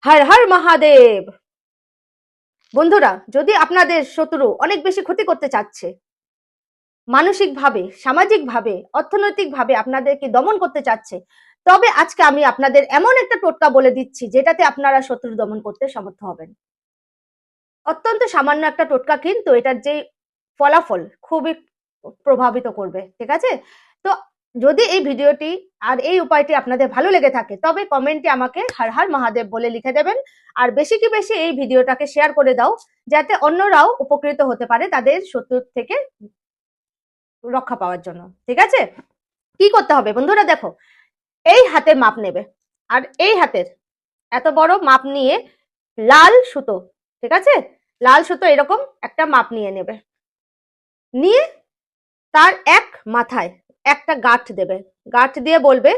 হর হর মহাদেব। বন্ধুরা, যদি আপনাদের শত্রু অনেক বেশি ক্ষতি করতে চাচ্ছে, মানসিকভাবে, সামাজিকভাবে, অর্থনৈতিকভাবে আপনাদেরকে দমন করতে চাচ্ছে, তবে আজকে আমি আপনাদের এমন একটা টোটকা বলে দিচ্ছি যেটাতে আপনারা শত্রু দমন করতে সমর্থ হবেন। অত্যন্ত সামান্য একটা টোটকা, কিন্তু এটার যে ফলাফল খুবই প্রভাবিত করবে। ঠিক আছে? তো যদি এই ভিডিওটি আর এই উপায়টি আপনাদের ভালো লেগে থাকে, তবে কমেন্টে আমাকে হর হর মহাদেব বলে লিখে দেবেন। আর বেশি কি বেশি এই ভিডিওটাকে শেয়ার করে দাও, যাতে অন্যরাও উপকৃত হতে পারে তাদের শত্রুর থেকে রক্ষা পাওয়ার জন্য। ঠিক আছে? কি করতে হবে বন্ধুরা, দেখো, এই হাতের মাপ নেবে, আর এই হাতের এত বড় মাপ নিয়ে লাল সুতো, ঠিক আছে, লাল সুতো এরকম একটা মাপ নিয়ে নেবে, নিয়ে তার এক মাথায় একটা গাঁঠ দেবে। গাঁঠ দিয়ে বলবে,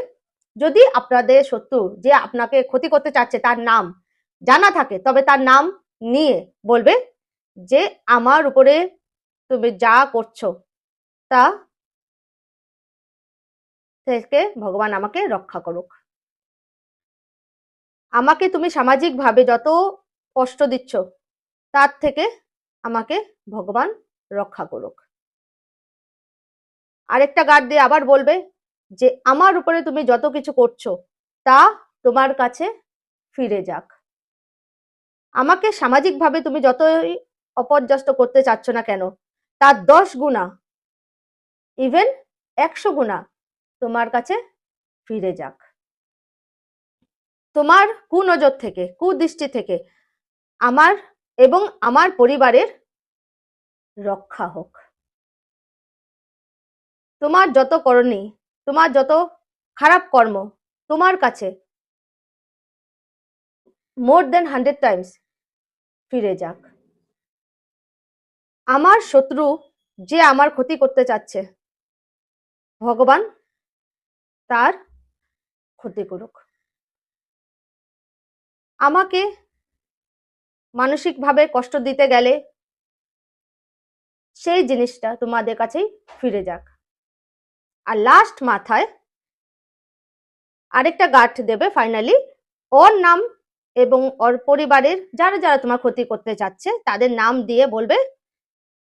যদি আপনাদের শত্রু যে আপনাকে ক্ষতি করতে চাচ্ছে তার নাম জানা থাকে, তবে তার নাম নিয়ে বলবে যে আমার উপরে তুমি যা করছো তা থেকে ভগবান আমাকে রক্ষা করুক। আমাকে তুমি সামাজিকভাবে যত কষ্ট দিচ্ছ তার থেকে আমাকে ভগবান রক্ষা করুক। আরেকটা গাঁট দিয়ে আবার বলবে যে আমার উপরে তুমি যত কিছু করছো তা তোমার কাছে ফিরে যাক। আমাকে সামাজিকভাবে তুমি যতই অপর্যস্ত করতে চাচ্ছ না কেন, তার 10 গুণা, ইভেন 100 গুণা তোমার কাছে ফিরে যাক। তোমার কুনজর থেকে, কুদৃষ্টি থেকে আমার এবং আমার পরিবারের রক্ষা হোক। তোমার যত করণী, তোমার যত খারাপ কর্ম তোমার কাছে মোর দেন 100 টাইমস ফিরে যাক। আমার শত্রু যে আমার ক্ষতি করতে চাচ্ছে, ভগবান তার ক্ষতি করুক। আমাকে মানসিকভাবে কষ্ট দিতে গেলে সেই জিনিসটা তোমাদের কাছেই ফিরে যাক। আর লাস্ট মাথায় আরেকটা গাঁঠ দেবে, ফাইনালি ওর নাম এবং ওর পরিবারের যারা যারা তোমার ক্ষতি করতে চাচ্ছে তাদের নাম দিয়ে বলবে,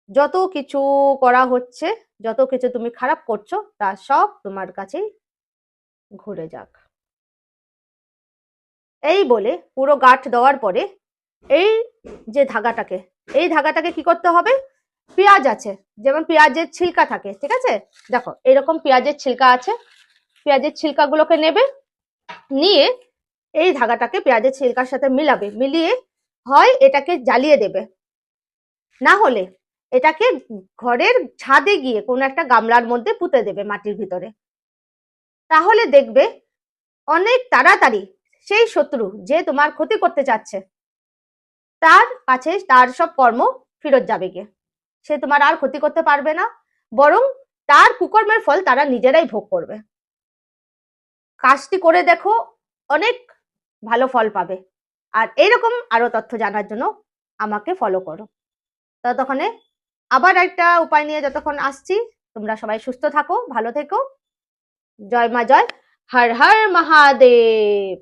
যত কিছু করা হচ্ছে, যত কিছু তুমি খারাপ করছো তা সব তোমার কাছেই ঘুরে যাক। এই বলে পুরো গাঁঠ দেওয়ার পরে এই যে ধাগাটাকে, এই ধাগাটাকে কি করতে হবে, পেঁয়াজ আছে, যেমন পেঁয়াজের ছিলকা থাকে, ঠিক আছে, দেখো এরকম পেঁয়াজের ছিলকা আছে, পেঁয়াজের ছিলকাগুলোকে নেবে, নিয়ে এই ধাগাটাকে পেঁয়াজের ছিলকার সাথে মিলাবে, মিলিয়ে হয় এটাকে জ্বালিয়ে দেবে, না হলে এটাকে ঘরের ছাদে গিয়ে কোনো একটা গামলার মধ্যে পুঁতে দেবে মাটির ভিতরে। তাহলে দেখবে অনেক তাড়াতাড়ি সেই শত্রু যে তোমার ক্ষতি করতে চাচ্ছে তার কাছে তার সব কর্ম ফেরত যাবে গিয়ে, সে তোমার আর ক্ষতি করতে পারবে না, বরং তার কুকর্মের ফল তারা নিজেরাই ভোগ করবে। কাজটি করে দেখো, অনেক ভালো ফল পাবে। আর এইরকম আরো তথ্য জানার জন্য আমাকে ফলো করো। ততক্ষণে আবার একটা উপায় নিয়ে যতক্ষণ আসছি, তোমরা সবাই সুস্থ থাকো, ভালো থেকো। জয় মা, জয় হর হর মহাদেব।